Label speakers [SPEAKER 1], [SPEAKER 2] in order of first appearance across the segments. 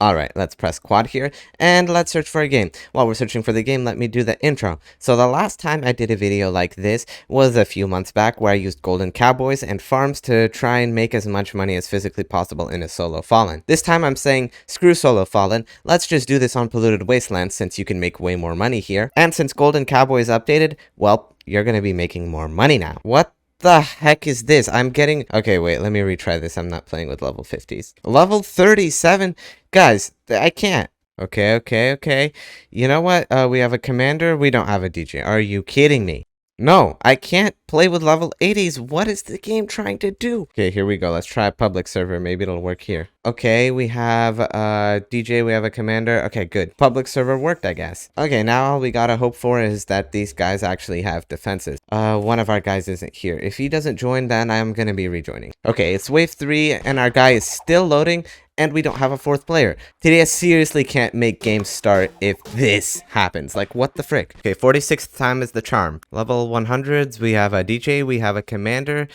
[SPEAKER 1] Alright, let's press quad here, and let's search for a game. While we're searching for the game, let me do the intro. So the last time I did a video like this was a few months back, where I used golden cowboys and farms to try and make as much money as physically possible in a solo fallen. This time I'm saying, screw solo fallen, let's just do this on polluted wasteland since you can make way more money here. And since golden cowboy is updated, well, you're gonna be making more money now. What the heck is this? I'm getting... Okay, wait, let me retry this. I'm not playing with level 50s. Level 37? Guys, I can't. Okay. You know what? We have a commander. We don't have a DJ. Are you kidding me? No, I can't play with level 80s. What is the game trying to do? Okay, here we go. Let's try a public server. Maybe it'll work here. Okay, we have a DJ. We have a commander. Okay, good. Public server worked, I guess. Okay, now all we gotta hope for is that these guys actually have defenses. One of our guys isn't here. If he doesn't join, then I'm gonna be rejoining. Okay, it's wave 3, and our guy is still loading. And we don't have a 4th player. TDS seriously can't make games start if this happens. Like, what the frick? Okay, 46th time is the charm. Level 100s, we have a DJ, we have a commander.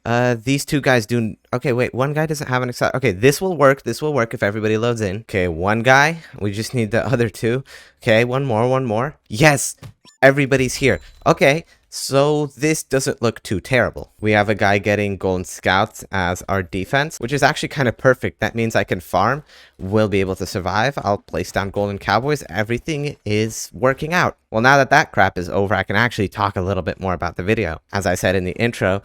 [SPEAKER 1] These two guys do... Okay, wait, one guy doesn't have an... Okay, this will work. This will work if everybody loads in. Okay, one guy. We just need the other two. Okay, one more. Yes! Everybody's here. Okay. So this doesn't look too terrible. We have a guy getting golden scouts as our defense, which is actually kind of perfect. That means I can farm, will be able to survive. I'll place down golden cowboys. Everything is working out. Well, now that that crap is over, I can actually talk a little bit more about the video. As I said in the intro,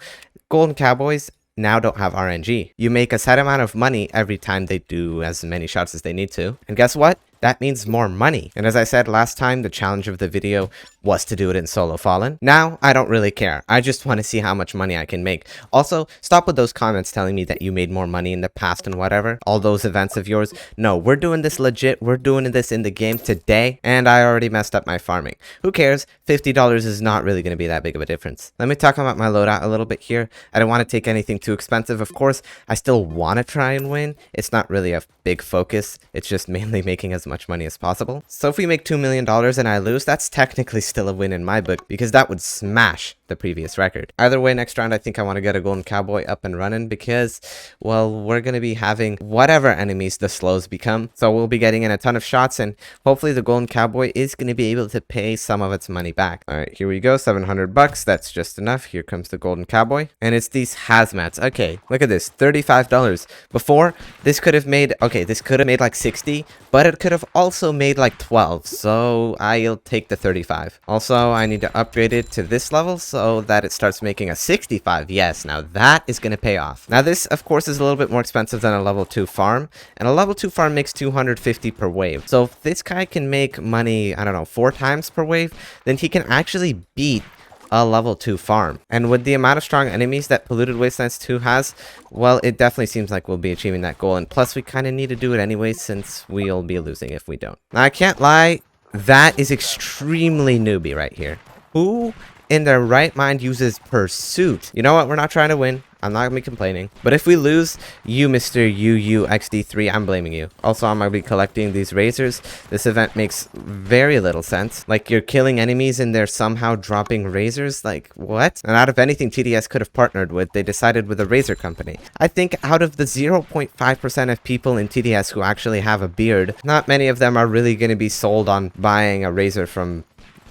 [SPEAKER 1] golden cowboys now don't have RNG. You make a set amount of money every time they do as many shots as they need to. And guess what? That means more money. And as I said last time, the challenge of the video was to do it in solo fallen. Now, I don't really care. I just want to see how much money I can make. Also, stop with those comments telling me that you made more money in the past and whatever. All those events of yours. No, we're doing this legit. We're doing this in the game today. And I already messed up my farming. Who cares? $50 is not really going to be that big of a difference. Let me talk about my loadout a little bit here. I don't want to take anything too expensive. Of course, I still want to try and win. It's not really a big focus. It's just mainly making as much money as possible. So if we make $2 million and I lose, that's technically still a win in my book, because that would smash the previous record. Either way, next round I think I want to get a golden cowboy up and running, because, well, we're going to be having whatever enemies the slows become. So we'll be getting in a ton of shots, and hopefully the golden cowboy is going to be able to pay some of its money back. All right, here we go. 700 bucks. That's just enough. Here comes the golden cowboy, and it's these hazmats. Okay, look at this. $35. Before, this could have made, okay, this could have made like 60, but it could have also made like 12. So I'll take the 35. Also, I need to upgrade it to this level so that it starts making a 65. Yes, now that is going to pay off. Now this, of course, is a little bit more expensive than a level 2 farm, and a level 2 farm makes 250 per wave. So if this guy can make money, I don't know, 4 times per wave, then he can actually beat a level 2 farm. And with the amount of strong enemies that Polluted Wastelands 2 has, well, it definitely seems like we'll be achieving that goal. And plus, we kind of need to do it anyway, since we'll be losing if we don't. Now, I can't lie, that is extremely newbie right here. Who in their right mind uses Pursuit? You know what? We're not trying to win. I'm not gonna be complaining. But if we lose, you, Mr. UUXD3, I'm blaming you. Also, I'm gonna be collecting these razors. This event makes very little sense. Like, you're killing enemies and they're somehow dropping razors? Like, what? And out of anything TDS could have partnered with, they decided with a razor company. I think out of the 0.5% of people in TDS who actually have a beard, not many of them are really gonna be sold on buying a razor from,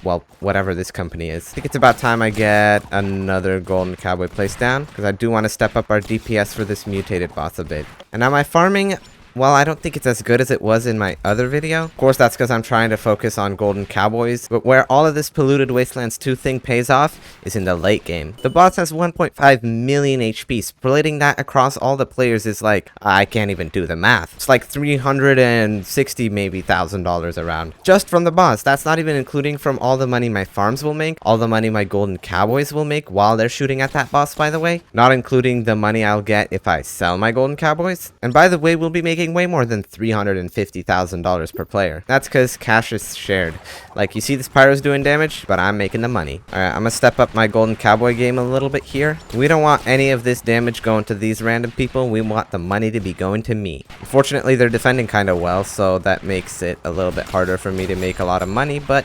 [SPEAKER 1] well, whatever this company is. I think it's about time I get another golden cowboy placed down, because I do want to step up our DPS for this mutated boss a bit. And now my farming, well, I don't think it's as good as it was in my other video. Of course, that's because I'm trying to focus on golden cowboys. But where all of this Polluted Wastelands 2 thing pays off is in the late game. The boss has 1.5 million HP. Splitting that across all the players is like, I can't even do the math. It's like $360 maybe $1,000 around. Just from the boss. That's not even including from all the money my farms will make, all the money my golden cowboys will make while they're shooting at that boss, by the way. Not including the money I'll get if I sell my golden cowboys. And by the way, we'll be making way more than $350,000 per player. That's because cash is shared. Like, you see this pyro's doing damage, but I'm making the money. Alright, I'm gonna step up my golden cowboy game a little bit here. We don't want any of this damage going to these random people. We want the money to be going to me. Unfortunately, they're defending kind of well, so that makes it a little bit harder for me to make a lot of money, but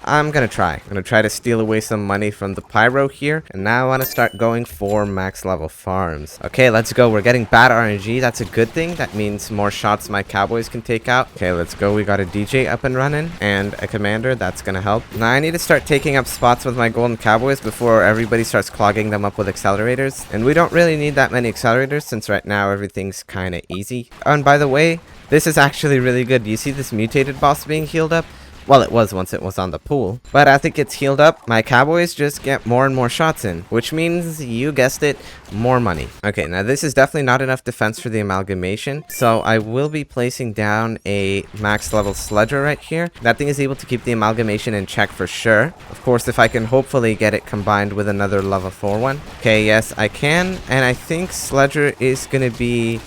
[SPEAKER 1] I'm gonna try. I'm gonna try to steal away some money from the pyro here. And now I want to start going for max level farms. Okay, let's go. We're getting bad RNG. That's a good thing. That means more shots my cowboys can take out. Okay, let's go. We got a DJ up and running and a commander. That's gonna help. Now I need to start taking up spots with my golden cowboys before everybody starts clogging them up with accelerators. And we don't really need that many accelerators since right now everything's kind of easy. Oh, and by the way, this is actually really good. Do you see this mutated boss being healed up? Well, it was once it was on the pool. But as it gets healed up, my cowboys just get more and more shots in, which means, you guessed it, more money. Okay, now this is definitely not enough defense for the amalgamation, so I will be placing down a max level sledger right here. That thing is able to keep the amalgamation in check for sure. Of course, if I can hopefully get it combined with another level 4 one. Okay, yes, I can, and I think sledger is gonna be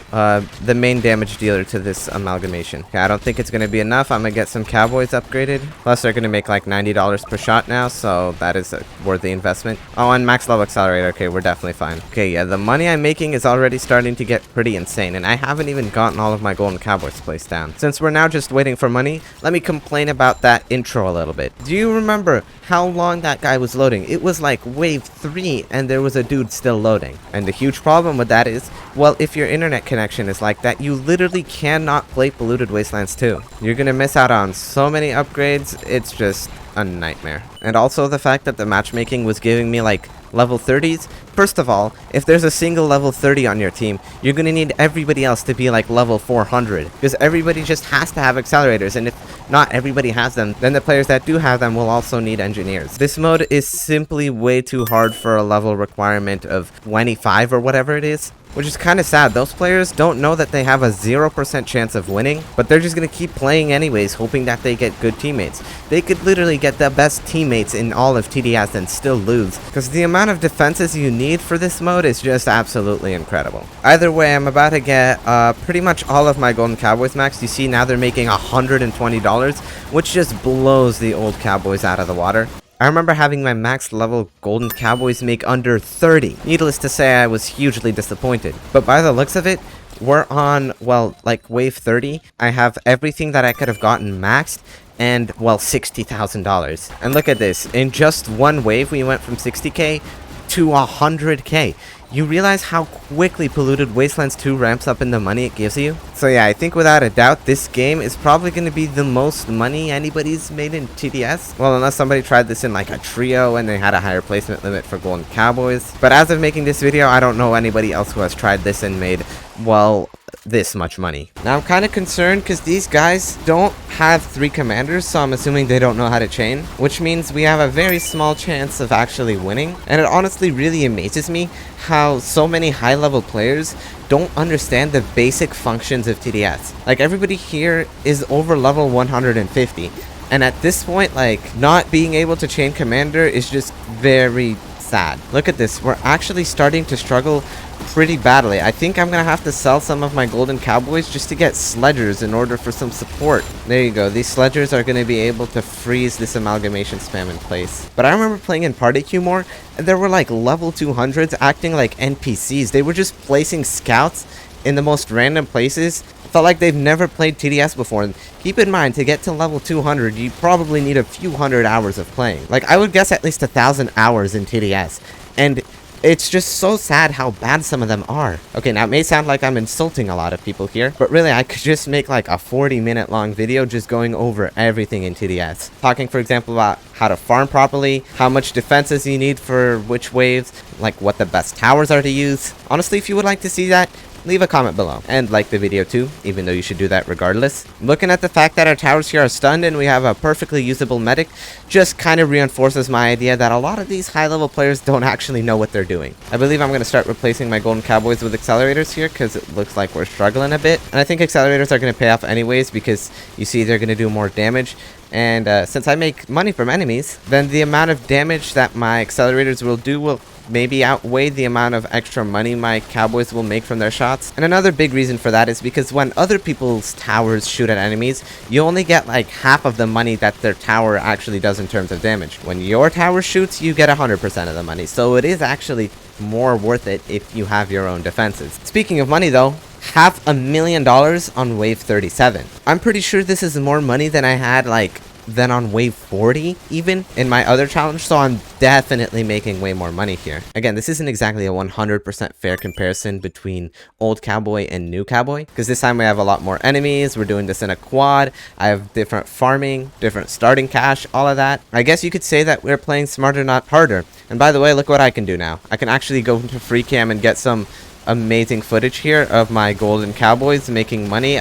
[SPEAKER 1] the main damage dealer to this amalgamation. Okay, I don't think it's going to be enough. I'm going to get some cowboys upgraded. Plus, they're going to make like $90 per shot now, so that is a worthy investment. Oh, and max level accelerator. Okay, we're definitely fine. Okay, yeah, the money I'm making is already starting to get pretty insane, and I haven't even gotten all of my golden cowboys placed down. Since we're now just waiting for money, let me complain about that intro a little bit. Do you remember how long that guy was loading? It was like wave 3, and there was a dude still loading. And the huge problem with that is, well, if your internet connection is like that, you literally cannot play Polluted Wastelands 2. You're gonna miss out on so many upgrades, it's just a nightmare. And also the fact that the matchmaking was giving me like level 30s. First of all, if there's a single level 30 on your team, you're gonna need everybody else to be like level 400, because everybody just has to have accelerators, and if not everybody has them, then the players that do have them will also need engineers. This mode is simply way too hard for a level requirement of 25 or whatever it is, which is kind of sad. Those players don't know that they have a 0% chance of winning, but they're just going to keep playing anyways, hoping that they get good teammates. They could literally get the best teammates in all of TDS and still lose, because the amount of defenses you need for this mode is just absolutely incredible. Either way, I'm about to get pretty much all of my golden cowboys maxed. You see now they're making $120, which just blows the old cowboys out of the water. I remember having my max level golden cowboys make under 30. Needless to say, I was hugely disappointed. But by the looks of it, we're on, well, like wave 30. I have everything that I could have gotten maxed, and, well, $60,000. And look at this. In just one wave, we went from 60k to 100k. You realize how quickly Polluted Wastelands 2 ramps up in the money it gives you? So yeah, I think without a doubt, this game is probably going to be the most money anybody's made in TDS. Well, unless somebody tried this in like a trio and they had a higher placement limit for Golden Cowboys. But as of making this video, I don't know anybody else who has tried this and made, well, this much money. Now I'm kind of concerned because these guys don't have 3 commanders, so I'm assuming they don't know how to chain, which means we have a very small chance of actually winning. And it honestly really amazes me how so many high-level players don't understand the basic functions of TDS. Like, everybody here is over level 150, and at this point, like, not being able to chain commander is just very sad. Look at this. We're actually starting to struggle pretty badly. I think I'm gonna have to sell some of my golden cowboys just to get sledgers in order for some support. There you go. These sledgers are gonna be able to freeze this amalgamation spam in place. But I remember playing in party queue more, and there were like level 200s acting like NPCs. They were just placing scouts in the most random places. It felt like they've never played TDS before. And keep in mind, to get to level 200, you probably need a few hundred hours of playing. Like, I would guess at least 1,000 hours in TDS. And it's just so sad how bad some of them are. Okay, now it may sound like I'm insulting a lot of people here, but really I could just make like a 40-minute long video just going over everything in TDS. Talking, for example, about how to farm properly, how much defenses you need for which waves, like what the best towers are to use. Honestly, if you would like to see that, leave a comment below and like the video too, even though you should do that regardless. Looking at the fact that our towers here are stunned and we have a perfectly usable medic just kind of reinforces my idea that a lot of these high level players don't actually know what they're doing. I believe I'm going to start replacing my golden cowboys with accelerators here because it looks like we're struggling a bit, and I think accelerators are going to pay off anyways because you see they're going to do more damage. And since I make money from enemies, then the amount of damage that my accelerators will do will maybe outweigh the amount of extra money my cowboys will make from their shots. And another big reason for that is because when other people's towers shoot at enemies, you only get like half of the money that their tower actually does in terms of damage. When your tower shoots, you get 100% of the money, so it is actually more worth it if you have your own defenses. Speaking of money though, $500,000 on wave 37. I'm pretty sure this is more money than I had like than on wave 40 even in my other challenge, so I'm definitely making way more money here. Again, this isn't exactly a 100% fair comparison between old cowboy and new cowboy, because this time we have a lot more enemies, we're doing this in a quad, I have different farming, different starting cash, all of that. I guess you could say that we're playing smarter, not harder. And by the way, look what I can do now. I can actually go into free cam and get some amazing footage here of my golden cowboys making money.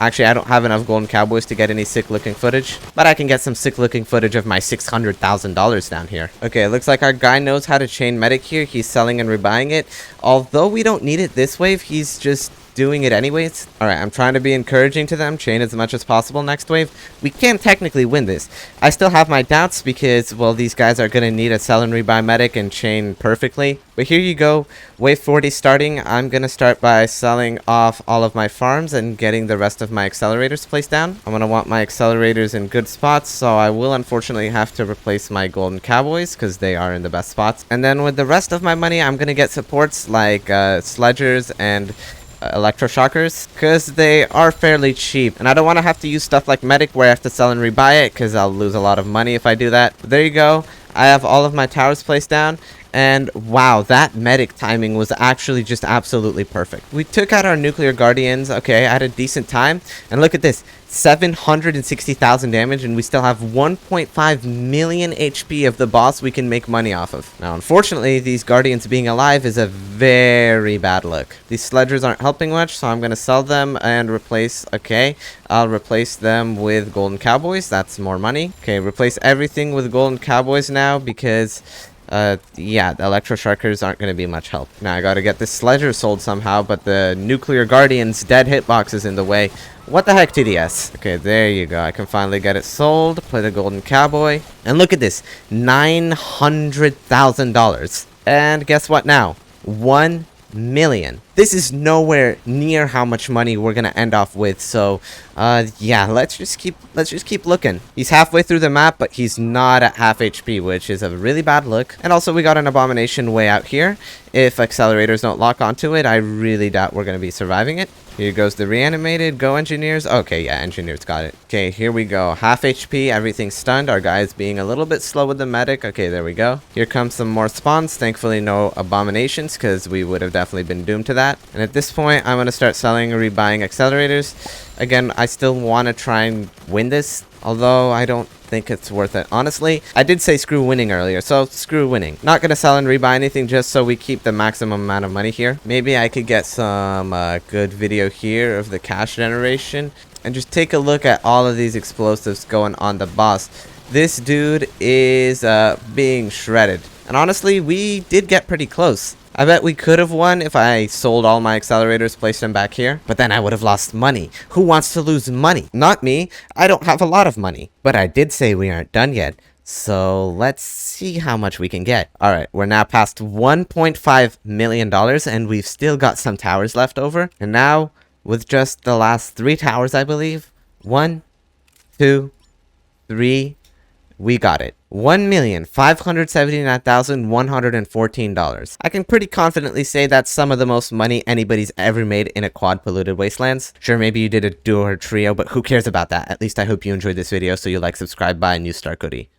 [SPEAKER 1] Actually, I don't have enough golden cowboys to get any sick looking footage, but I can get some sick looking footage of my $600,000 down here. Okay, it looks like our guy knows how to chain medic here. He's selling and rebuying it. Although we don't need it this wave, he's just doing it anyways. Alright, I'm trying to be encouraging to them. Chain as much as possible next wave. We can technically win this. I still have my doubts because, well, these guys are going to need a sell and rebuy medic and chain perfectly. But here you go. Wave 40 starting. I'm going to start by selling off all of my farms and getting the rest of my accelerators placed down. I'm going to want my accelerators in good spots, so I will unfortunately have to replace my golden cowboys because they are in the best spots. And then with the rest of my money, I'm going to get supports like sledgers and electroshockers because they are fairly cheap, and I don't want to have to use stuff like medic where I have to sell and rebuy it because I'll lose a lot of money if I do that. But there you go. I have all of my towers placed down, and wow, that medic timing was actually just absolutely perfect. We took out our nuclear guardians, okay, at a decent time, and look at this, 760,000 damage, and we still have 1.5 million HP of the boss we can make money off of. Now, unfortunately, these guardians being alive is a very bad look. These sledgers aren't helping much, so I'm going to sell them and replace, okay, I'll replace them with golden cowboys. That's more money. Okay, replace everything with golden cowboys now because yeah, the electroshockers aren't going to be much help. Now I got to get this sledger sold somehow, but the nuclear guardian's dead hitbox is in the way. What the heck, TDS? Okay, there you go. I can finally get it sold. Play the golden cowboy. And look at this, $900,000. And guess what now? 1 million. This is nowhere near how much money we're gonna end off with, so yeah, let's just keep looking. He's halfway through the map, but he's not at half HP, which is a really bad look. And also we got an abomination way out here. If accelerators don't lock onto it, I really doubt we're gonna be surviving it. Here goes the reanimated. Go engineers. Okay, yeah, engineers got it. Okay, here we go. Half HP, everything's stunned. Our guy is being a little bit slow with the medic. Okay, there we go. Here comes some more spawns. Thankfully, no abominations, because we would have definitely been doomed to that. And at this point, I'm going to start selling or rebuying accelerators. Again, I still want to try and win this, although I don't think it's worth it. Honestly, I did say screw winning earlier, so screw winning. Not gonna sell and rebuy anything just so we keep the maximum amount of money here. Maybe I could get some good video here of the cash generation and just take a look at all of these explosives going on the boss. This dude is being shredded, and honestly, we did get pretty close. I bet we could have won if I sold all my accelerators, placed them back here. But then I would have lost money. Who wants to lose money? Not me. I don't have a lot of money. But I did say we aren't done yet. So let's see how much we can get. Alright, we're now past $1.5 million and we've still got some towers left over. And now, with just the last 3 towers, I believe. 1, 2, 3... we got it. $1,579,114. I can pretty confidently say that's some of the most money anybody's ever made in a quad polluted wastelands. Sure, maybe you did a duo or trio, but who cares about that? At least I hope you enjoyed this video, so you like, subscribe, buy, and use Star Cody.